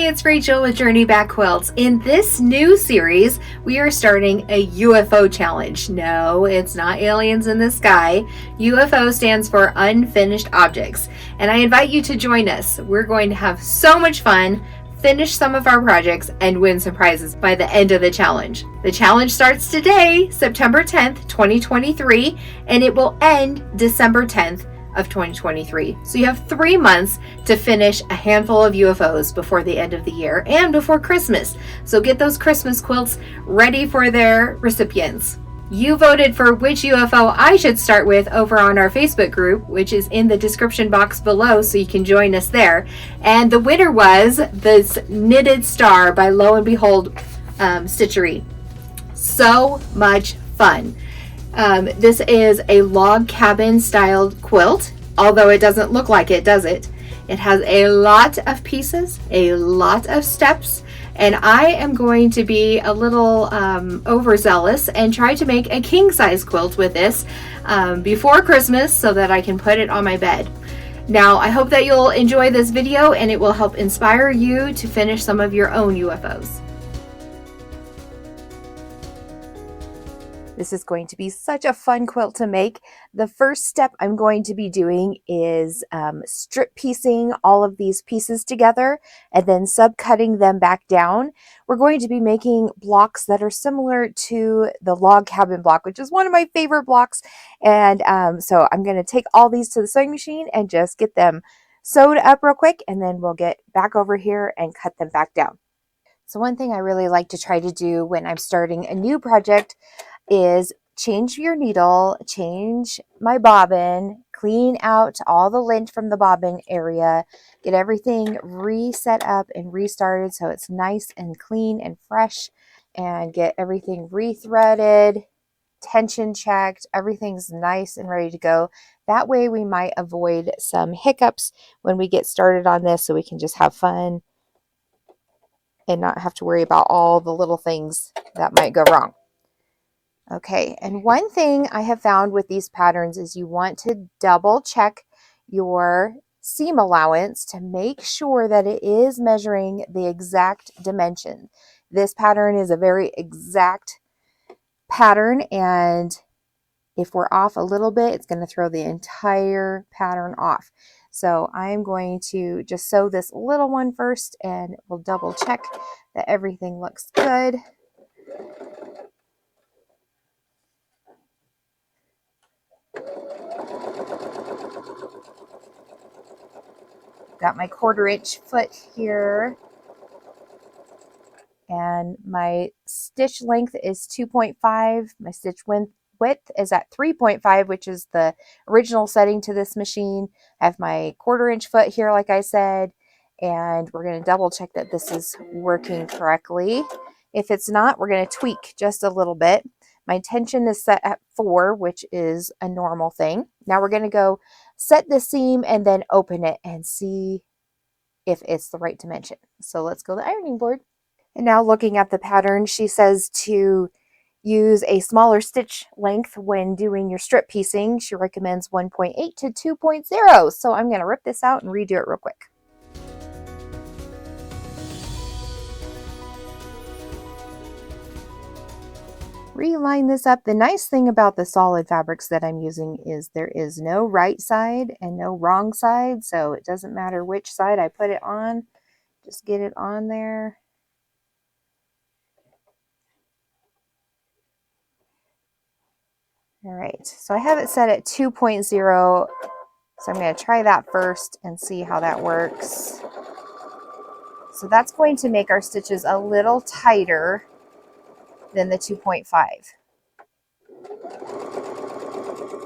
It's Rachel with Journey Back Quilts. In this new series, we are starting a UFO challenge. No, it's not aliens in the sky. UFO stands for unfinished objects. And I invite you to join us. We're going to have so much fun, finish some of our projects, and win some prizes by the end of the challenge. The challenge starts today, September 10th, 2023, and it will end December 10th of 2023. So you have 3 months to finish a handful of UFOs before the end of the year and before Christmas. So get those Christmas quilts ready for their recipients. You voted for which UFO I should start with over on our Facebook group, which is in the description box below, so you can join us there. And the winner was this Knitted Star by Lo and Behold Stitchery. So much fun. This is a log cabin styled quilt, although it doesn't look like it, does it? It has a lot of pieces, a lot of steps, and I am going to be a little overzealous and try to make a king size quilt with this before Christmas so that I can put it on my bed. Now, I hope that you'll enjoy this video and it will help inspire you to finish some of your own UFOs. This is going to be such a fun quilt to make. The first step I'm going to be doing is strip piecing all of these pieces together and then subcutting them back down. We're going to be making blocks that are similar to the log cabin block, which is one of my favorite blocks. And so I'm going to take all these to the sewing machine and just get them sewed up real quick, and then we'll get back over here and cut them back down. So one thing I really like to try to do when I'm starting a new project is change your needle, change my bobbin, clean out all the lint from the bobbin area, get everything reset up and restarted so it's nice and clean and fresh, and get everything rethreaded, tension checked, everything's nice and ready to go. That way we might avoid some hiccups when we get started on this, so we can just have fun and not have to worry about all the little things that might go wrong. Okay, and one thing I have found with these patterns is you want to double check your seam allowance to make sure that it is measuring the exact dimension. This pattern is a very exact pattern, and if we're off a little bit, it's going to throw the entire pattern off. So I'm going to just sew this little one first, and we'll double check that everything looks good. Got my 1/4 inch foot here, and my stitch length is 2.5. My stitch width is at 3.5, which is the original setting to this machine. I have my 1/4 inch foot here, like I said, and we're going to double check that this is working correctly. If it's not, we're going to tweak just a little bit. My tension is set at 4, which is a normal thing. Now we're going to go set the seam and then open it and see if it's the right dimension. So let's go to the ironing board. And now looking at the pattern, she says to use a smaller stitch length when doing your strip piecing. She recommends 1.8 to 2.0. So I'm going to rip this out and redo it real quick. Reline this up. The nice thing about the solid fabrics that I'm using is there is no right side and no wrong side, so it doesn't matter which side I put it on, just get it on there. All right, so I have it set at 2.0, so I'm going to try that first and see how that works. So that's going to make our stitches a little tighter than the 2.5.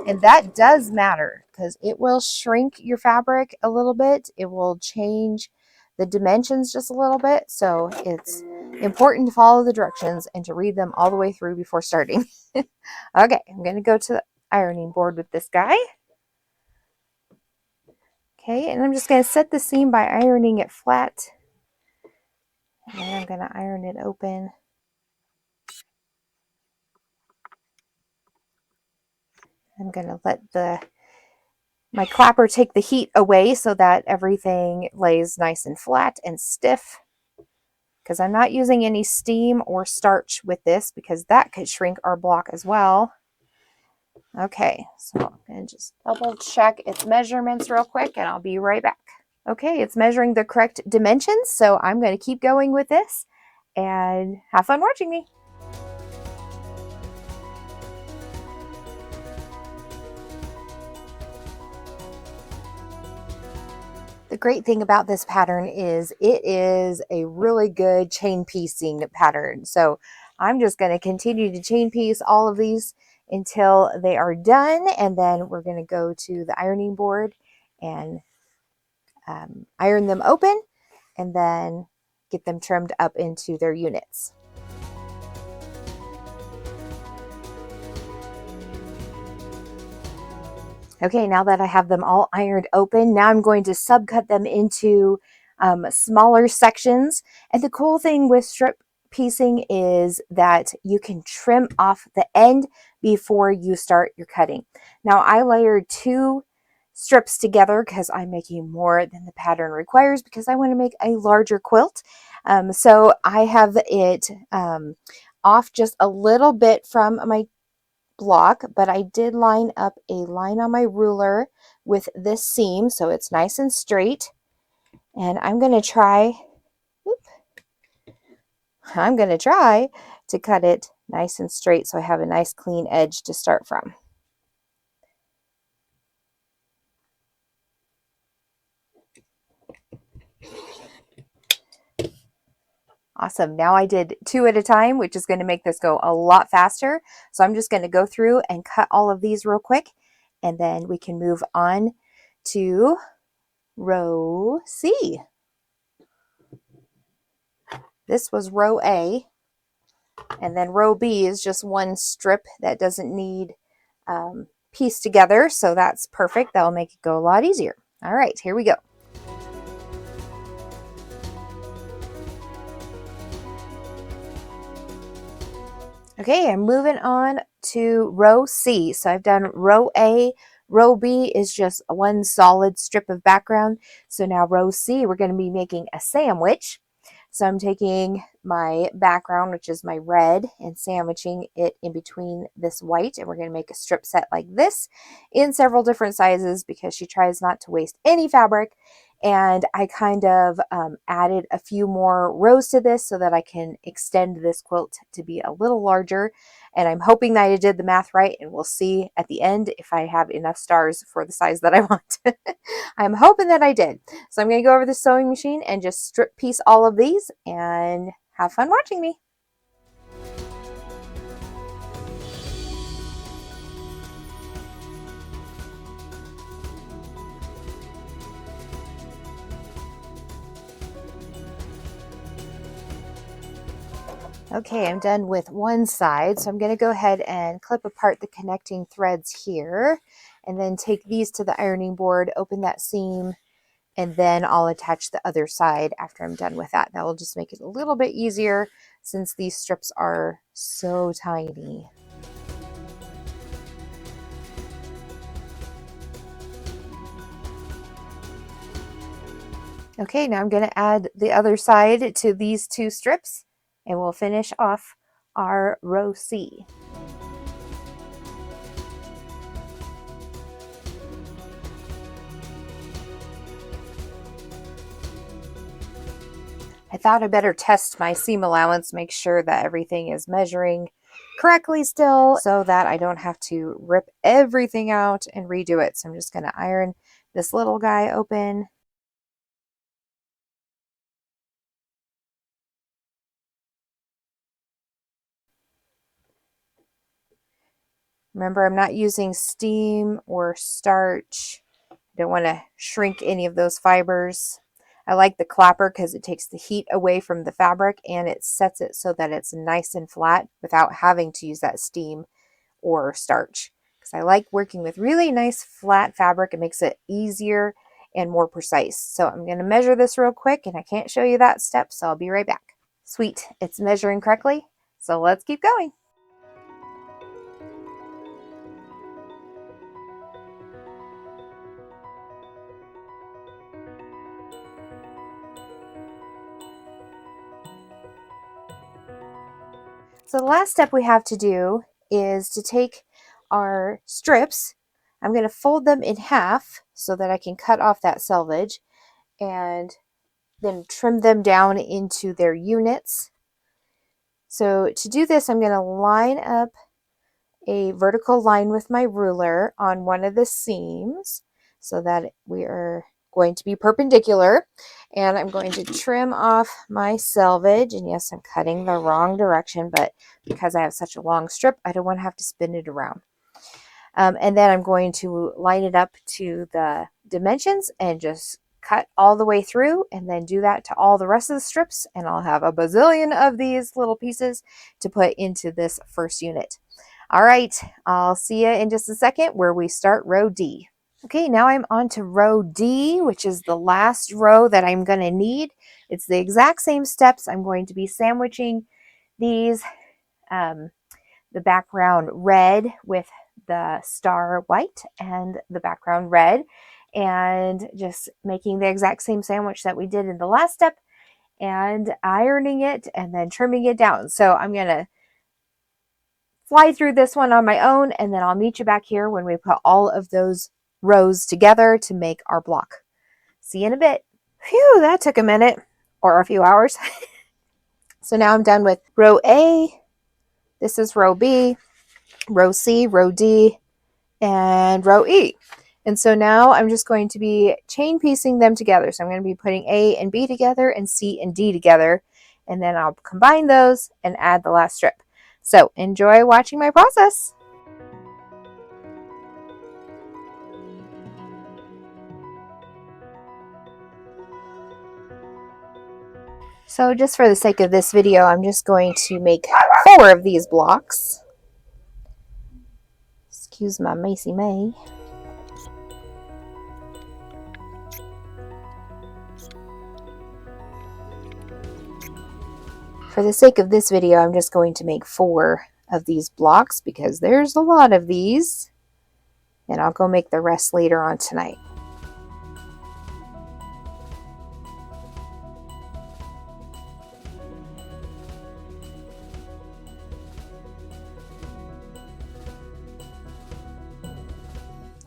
And that does matter because it will shrink your fabric a little bit. It will change the dimensions just a little bit. So it's important to follow the directions and to read them all the way through before starting. Okay, I'm going to go to the ironing board with this guy. Okay, and I'm just going to set the seam by ironing it flat. And then I'm going to iron it open. I'm going to let my clapper take the heat away so that everything lays nice and flat and stiff. because I'm not using any steam or starch with this because that could shrink our block as well. Okay, so I'm going to just double check its measurements real quick and I'll be right back. Okay, it's measuring the correct dimensions, so I'm going to keep going with this and have fun watching me. The great thing about this pattern is it is a really good chain piecing pattern. So I'm just going to continue to chain piece all of these until they are done, and then we're going to go to the ironing board and iron them open and then get them trimmed up into their units. Okay, now that I have them all ironed open, now I'm going to subcut them into smaller sections. And the cool thing with strip piecing is that you can trim off the end before you start your cutting. Now I layered 2 strips together because I'm making more than the pattern requires because I want to make a larger quilt. So I have it off just a little bit from my block, but I did line up a line on my ruler with this seam so it's nice and straight. And I'm going to try to cut it nice and straight so I have a nice clean edge to start from. Awesome. Now I did 2 at a time, which is going to make this go a lot faster. So I'm just going to go through and cut all of these real quick, and then we can move on to row C. This was row A, and then row B is just one strip that doesn't need pieced together. So that's perfect. That'll make it go a lot easier. All right, here we go. Okay, I'm moving on to row C. So I've done row A. Row B is just one solid strip of background. So now row C, we're going to be making a sandwich. So I'm taking my background, which is my red, and sandwiching it in between this white. And we're going to make a strip set like this in several different sizes because she tries not to waste any fabric. And I kind of added a few more rows to this so that I can extend this quilt to be a little larger. And I'm hoping that I did the math right, and we'll see at the end if I have enough stars for the size that I want. I'm hoping that I did. So I'm going to go over the sewing machine and just strip piece all of these and have fun watching me. Okay, I'm done with one side, so I'm going to go ahead and clip apart the connecting threads here, and then take these to the ironing board, open that seam, and then I'll attach the other side after I'm done with that. That will just make it a little bit easier since these strips are so tiny. Okay, now I'm going to add the other side to these 2 strips, and we'll finish off our row C. I thought I better test my seam allowance, make sure that everything is measuring correctly still so that I don't have to rip everything out and redo it. So I'm just going to iron this little guy open. Remember, I'm not using steam or starch. I don't want to shrink any of those fibers. I like the clapper because it takes the heat away from the fabric and it sets it so that it's nice and flat without having to use that steam or starch. Because I like working with really nice flat fabric. It makes it easier and more precise. So I'm going to measure this real quick, and I can't show you that step, so I'll be right back. Sweet, it's measuring correctly. So let's keep going. So the last step we have to do is to take our strips. I'm going to fold them in half so that I can cut off that selvage and then trim them down into their units. So to do this, I'm going to line up a vertical line with my ruler on one of the seams so that we are going to be perpendicular, and I'm going to trim off my selvage. And yes, I'm cutting the wrong direction, but because I have such a long strip, I don't want to have to spin it around. And then I'm going to line it up to the dimensions and just cut all the way through, and then do that to all the rest of the strips, and I'll have a bazillion of these little pieces to put into this first unit. All right, I'll see you in just a second where we start row D. Okay, now I'm on to row D, which is the last row that I'm going to need. It's the exact same steps. I'm going to be sandwiching these, the background red with the star white and the background red, and just making the exact same sandwich that we did in the last step, and ironing it and then trimming it down. So I'm going to fly through this one on my own, and then I'll meet you back here when we put all of those rows together to make our block. See you in a bit. Phew, that took a minute or a few hours. So now I'm done with row A. This is row B, row C, row D, and row E. And so now I'm just going to be chain piecing them together. So I'm going to be putting A and B together and C and D together, and then I'll combine those and add the last strip. So enjoy watching my process. So just for the sake of this video, I'm just going to make 4 of these blocks. Excuse my Macy May. For the sake of this video, I'm just going to make 4 of these blocks because there's a lot of these, and I'll go make the rest later on tonight.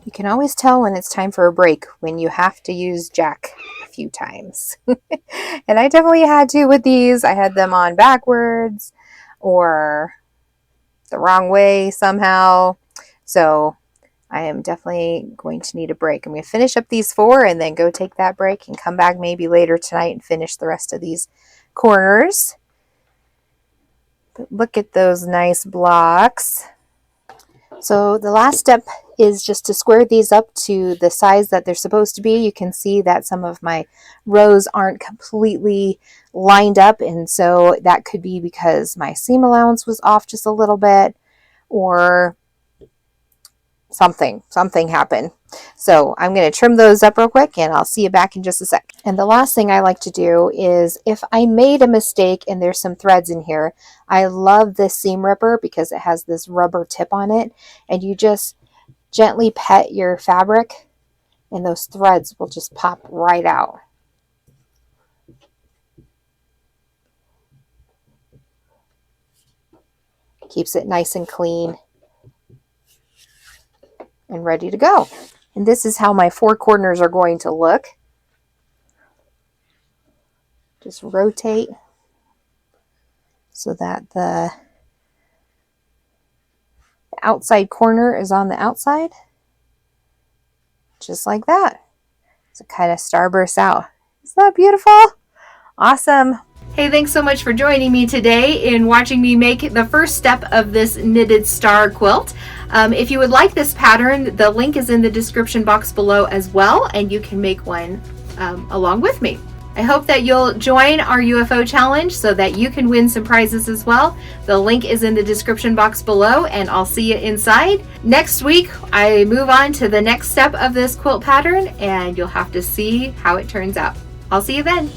You can always tell when it's time for a break when you have to use Jack a few times. And I definitely had to with these. I had them on backwards or the wrong way somehow. So I am definitely going to need a break. I'm going to finish up these 4 and then go take that break and come back maybe later tonight and finish the rest of these corners. But look at those nice blocks. So the last step is just to square these up to the size that they're supposed to be. You can see that some of my rows aren't completely lined up, and so that could be because my seam allowance was off just a little bit, or something happened. So I'm going to trim those up real quick, and I'll see you back in just a sec. And the last thing I like to do is, if I made a mistake and there's some threads in here, I love this seam ripper because it has this rubber tip on it, and you just gently pet your fabric and those threads will just pop right out. Keeps it nice and clean and ready to go. And this is how my 4 corners are going to look. Just rotate so that the outside corner is on the outside. Just like that. So it kind of starbursts out. Isn't that beautiful? Awesome. Hey, thanks so much for joining me today in watching me make the first step of this knitted star quilt. If you would like this pattern, the link is in the description box below as well, and you can make one along with me. I hope that you'll join our UFO challenge so that you can win some prizes as well. The link is in the description box below, and I'll see you inside. Next week, I move on to the next step of this quilt pattern, and you'll have to see how it turns out. I'll see you then.